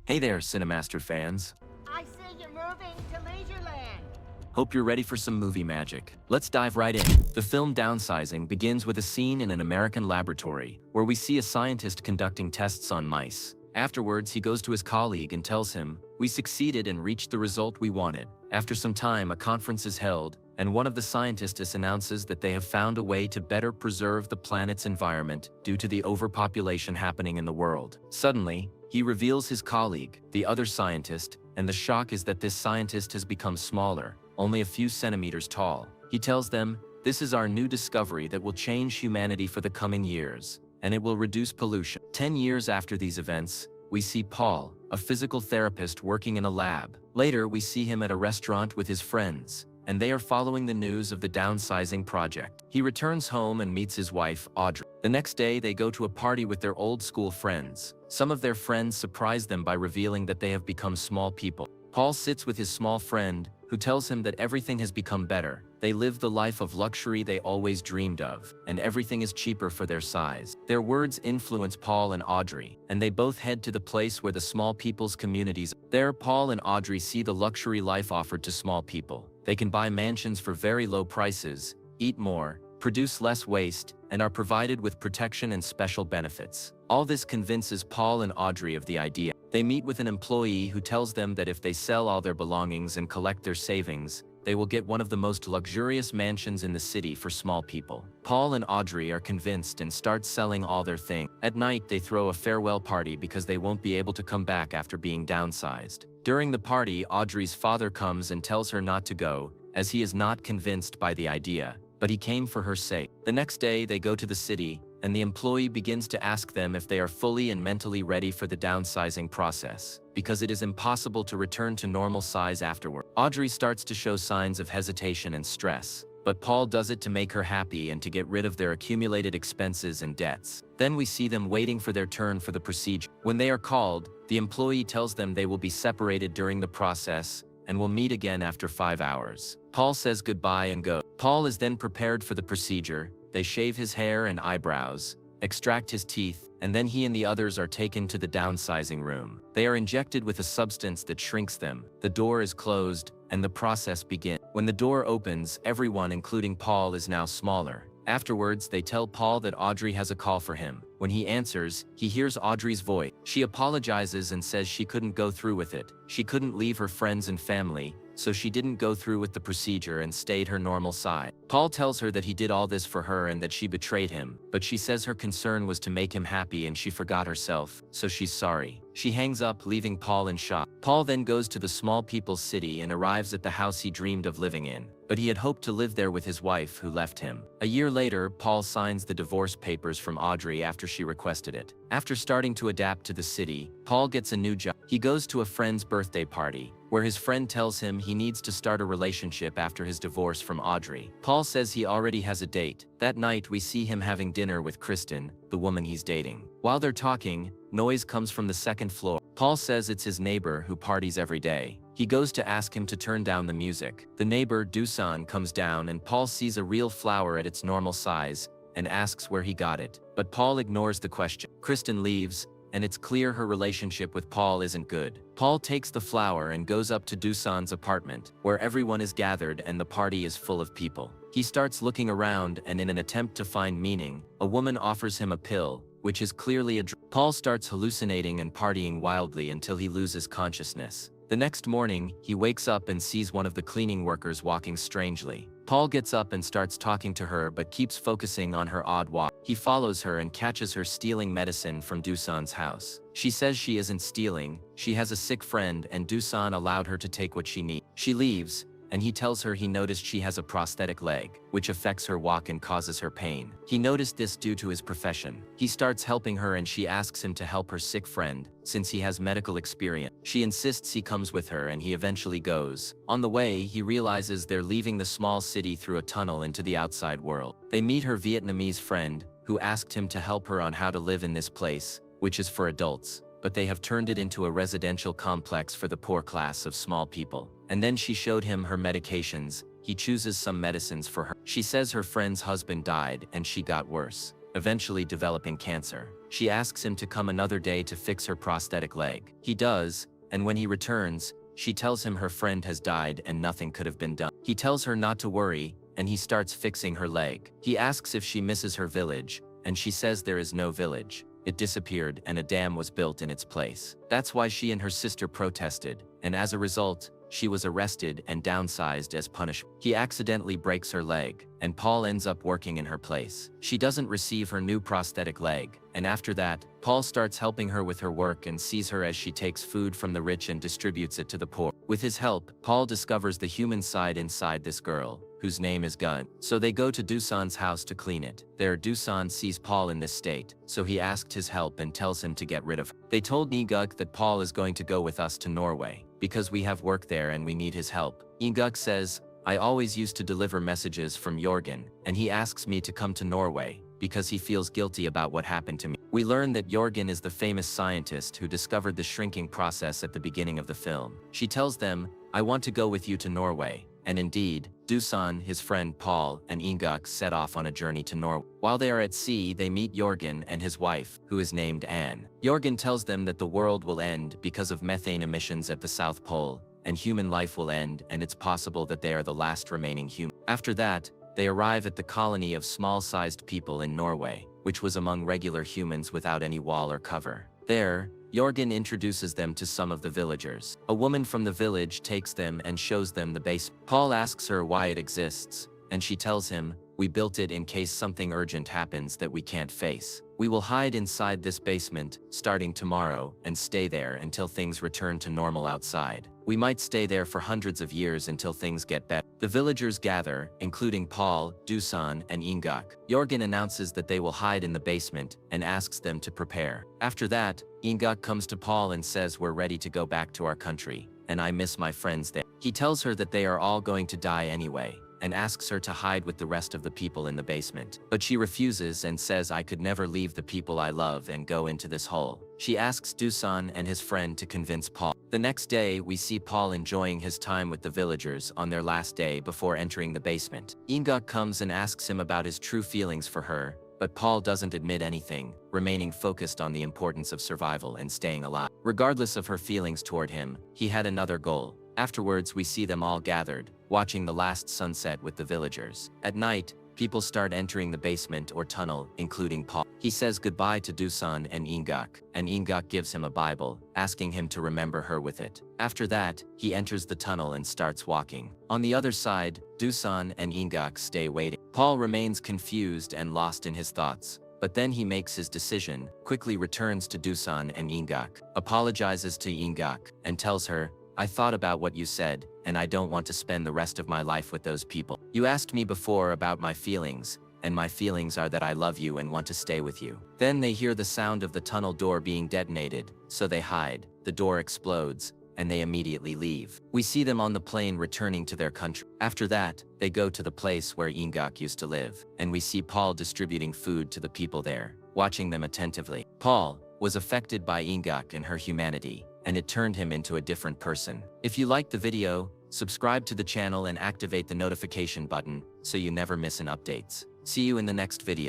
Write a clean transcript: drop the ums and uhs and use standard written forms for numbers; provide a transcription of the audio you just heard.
Hey there, Cinemaster fans. I see you're moving to Leisureland. Hope you're ready for some movie magic. Let's dive right in. The film Downsizing begins with a scene in an American laboratory where we see a scientist conducting tests on mice. Afterwards, he goes to his colleague and tells him, "We succeeded and reached the result we wanted." After some time, a conference is held, and one of the scientists announces that they have found a way to better preserve the planet's environment due to the overpopulation happening in the world. Suddenly, he reveals his colleague, the other scientist, and the shock is that this scientist has become smaller, only a few centimeters tall. He tells them, "This is our new discovery that will change humanity for the coming years, and it will reduce pollution." 10 years after these events, we see Paul, a physical therapist working in a lab. Later, we see him at a restaurant with his friends, and they are following the news of the downsizing project. He returns home and meets his wife, Audrey. The next day, they go to a party with their old school friends. Some of their friends surprise them by revealing that they have become small people. Paul sits with his small friend, who tells him that everything has become better. They live the life of luxury they always dreamed of, and everything is cheaper for their size. Their words influence Paul and Audrey, and they both head to the place where the small people's communities. There, Paul and Audrey see the luxury life offered to small people. They can buy mansions for very low prices, eat more, produce less waste, and are provided with protection and special benefits. All this convinces Paul and Audrey of the idea. They meet with an employee who tells them that if they sell all their belongings and collect their savings, they will get one of the most luxurious mansions in the city for small people. Paul and Audrey are convinced and start selling all their things. At night, they throw a farewell party because they won't be able to come back after being downsized. During the party, Audrey's father comes and tells her not to go, as he is not convinced by the idea, but he came for her sake. The next day, they go to the city, and the employee begins to ask them if they are fully and mentally ready for the downsizing process, because it is impossible to return to normal size afterward. Audrey starts to show signs of hesitation and stress, but Paul does it to make her happy and to get rid of their accumulated expenses and debts. Then we see them waiting for their turn for the procedure. When they are called, the employee tells them they will be separated during the process and will meet again after 5 hours. Paul says goodbye and goes. Paul is then prepared for the procedure. They shave his hair and eyebrows, extract his teeth, and then he and the others are taken to the downsizing room. They are injected with a substance that shrinks them. The door is closed, and the process begins. When the door opens, everyone, including Paul, is now smaller. Afterwards, they tell Paul that Audrey has a call for him. When he answers, he hears Audrey's voice. She apologizes and says she couldn't go through with it. She couldn't leave her friends and family, so she didn't go through with the procedure and stayed her normal size. Paul tells her that he did all this for her and that she betrayed him, but she says her concern was to make him happy and she forgot herself, so she's sorry. She hangs up, leaving Paul in shock. Paul then goes to the small people's city and arrives at the house he dreamed of living in, but he had hoped to live there with his wife who left him. A year later, Paul signs the divorce papers from Audrey after she requested it. After starting to adapt to the city, Paul gets a new job. He goes to a friend's birthday party, where his friend tells him he needs to start a relationship after his divorce from Audrey. Paul says he already has a date. That night, we see him having dinner with Kristen, the woman he's dating. While they're talking, noise comes from the second floor. Paul says it's his neighbor who parties every day. He goes to ask him to turn down the music. The neighbor, Dusan, comes down and Paul sees a real flower at its normal size and asks where he got it. But Paul ignores the question. Kristen leaves, and it's clear her relationship with Paul isn't good. Paul takes the flower and goes up to Dusan's apartment, where everyone is gathered and the party is full of people. He starts looking around, and in an attempt to find meaning, a woman offers him a pill, which is clearly a drug. Paul starts hallucinating and partying wildly until he loses consciousness. The next morning, he wakes up and sees one of the cleaning workers walking strangely. Paul gets up and starts talking to her but keeps focusing on her odd walk. He follows her and catches her stealing medicine from Dusan's house. She says she isn't stealing, she has a sick friend and Dusan allowed her to take what she needs. She leaves, and he tells her he noticed she has a prosthetic leg, which affects her walk and causes her pain. He noticed this due to his profession. He starts helping her and she asks him to help her sick friend, since he has medical experience. She insists he comes with her and he eventually goes. On the way, he realizes they're leaving the small city through a tunnel into the outside world. They meet her Vietnamese friend, who asked him to help her on how to live in this place, which is for adults, but they have turned it into a residential complex for the poor class of small people. And then she showed him her medications. He chooses some medicines for her. She says her friend's husband died and she got worse, eventually developing cancer. She asks him to come another day to fix her prosthetic leg. He does, and when he returns, she tells him her friend has died and nothing could have been done. He tells her not to worry, and he starts fixing her leg. He asks if she misses her village, and she says there is no village. It disappeared and a dam was built in its place. That's why she and her sister protested, and as a result, she was arrested and downsized as punishment. He accidentally breaks her leg, and Paul ends up working in her place. She doesn't receive her new prosthetic leg, and after that, Paul starts helping her with her work and sees her as she takes food from the rich and distributes it to the poor. With his help, Paul discovers the human side inside this girl, whose name is Gun. So they go to Doosan's house to clean it. There, Doosan sees Paul in this state, so he asked his help and tells him to get rid of her. They told Inguk that Paul is going to go with us to Norway, because we have work there and we need his help. Inguk says, I always used to deliver messages from Jorgen, and he asks me to come to Norway, because he feels guilty about what happened to me. We learn that Jorgen is the famous scientist who discovered the shrinking process at the beginning of the film. She tells them, I want to go with you to Norway. And indeed, Doosan, his friend Paul, and Inguk set off on a journey to Norway. While they are at sea, they meet Jorgen and his wife, who is named Anne. Jorgen tells them that the world will end because of methane emissions at the South Pole, and human life will end, and it's possible that they are the last remaining human. After that, they arrive at the colony of small-sized people in Norway, which was among regular humans without any wall or cover. There, Jorgen introduces them to some of the villagers. A woman from the village takes them and shows them the base. Paul asks her why it exists, and she tells him, we built it in case something urgent happens that we can't face. We will hide inside this basement, starting tomorrow, and stay there until things return to normal outside. We might stay there for hundreds of years until things get better. The villagers gather, including Paul, Doosan, and Inguk. Jorgen announces that they will hide in the basement and asks them to prepare. After that, Inguk comes to Paul and says we're ready to go back to our country, and I miss my friends there. He tells her that they are all going to die anyway, and asks her to hide with the rest of the people in the basement. But she refuses and says I could never leave the people I love and go into this hole. She asks Doosan and his friend to convince Paul. The next day, we see Paul enjoying his time with the villagers on their last day before entering the basement. Inguk comes and asks him about his true feelings for her, but Paul doesn't admit anything, remaining focused on the importance of survival and staying alive. Regardless of her feelings toward him, he had another goal. Afterwards, we see them all gathered, watching the last sunset with the villagers. At night, people start entering the basement or tunnel, including Paul. He says goodbye to Doosan and Inguk gives him a Bible, asking him to remember her with it. After that, he enters the tunnel and starts walking. On the other side, Doosan and Inguk stay waiting. Paul remains confused and lost in his thoughts, but then he makes his decision, quickly returns to Doosan and Inguk, apologizes to Inguk, and tells her, I thought about what you said, and I don't want to spend the rest of my life with those people. You asked me before about my feelings, and my feelings are that I love you and want to stay with you. Then they hear the sound of the tunnel door being detonated, so they hide, the door explodes, and they immediately leave. We see them on the plane returning to their country. After that, they go to the place where Inguk used to live, and we see Paul distributing food to the people there, watching them attentively. Paul was affected by Inguk and her humanity, and it turned him into a different person. If you liked the video, subscribe to the channel and activate the notification button so you never miss an updates. See you in the next video.